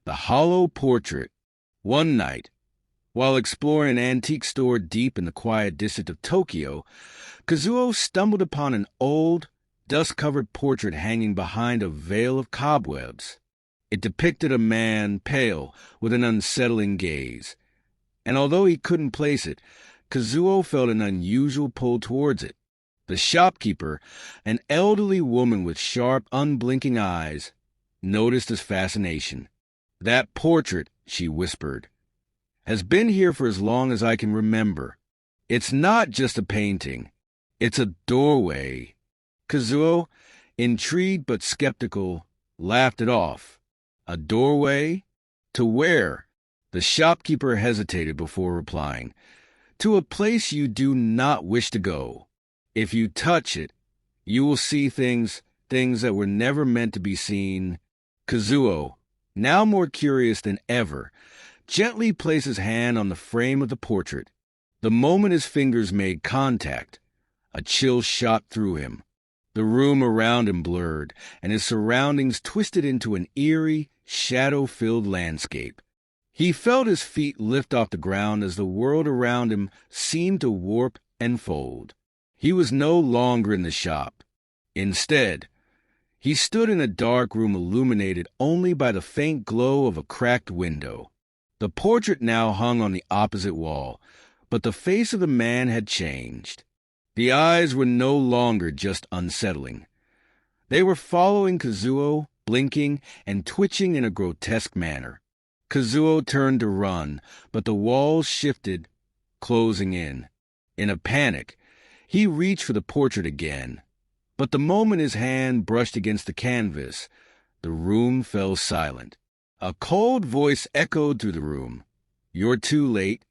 The hollow portrait. One night, while exploring an antique store deep in the quiet district of Tokyo, Kazuo stumbled upon an old, dust-covered portrait hanging behind a veil of cobwebs. It depicted a man, pale, with an unsettling gaze. And although he couldn't place it, Kazuo felt an unusual pull towards it. The shopkeeper, an elderly woman with sharp, unblinking eyes, noticed his fascination. "That portrait," she whispered, "has been here for as long as I can remember. It's not just a painting. It's a doorway." Kazuo, intrigued but skeptical, laughed it off. "A doorway? To where?" The shopkeeper hesitated before replying. "To a place you do not wish to go. If you touch it, you will see things that were never meant to be seen." Kazuo, now more curious than ever, gently placed his hand on the frame of the portrait. The moment his fingers made contact, a chill shot through him. The room around him blurred, and his surroundings twisted into an eerie, shadow-filled landscape. He felt his feet lift off the ground as the world around him seemed to warp and fold. He was no longer in the shop. Instead, he stood in a dark room illuminated only by the faint glow of a cracked window. The portrait now hung on the opposite wall, but the face of the man had changed. The eyes were no longer just unsettling. They were following Kazuo, blinking and twitching in a grotesque manner. Kazuo turned to run, but the walls shifted, closing in. In a panic, he reached for the portrait again. But the moment his hand brushed against the canvas, the room fell silent. A cold voice echoed through the room. "You're too late."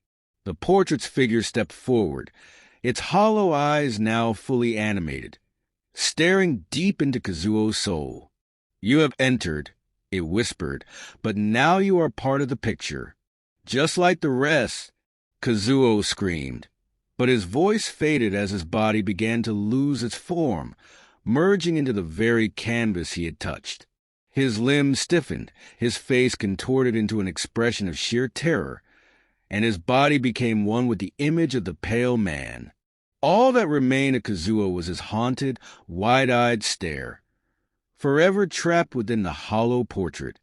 The portrait's figure stepped forward, its hollow eyes now fully animated, staring deep into Kazuo's soul. "You have entered," it whispered, "but now you are part of the picture. Just like the rest," Kazuo screamed. But his voice faded as his body began to lose its form, merging into the very canvas he had touched. His limbs stiffened, his face contorted into an expression of sheer terror, and his body became one with the image of the pale man. All that remained of Kazuo was his haunted, wide-eyed stare, forever trapped within the hollow portrait.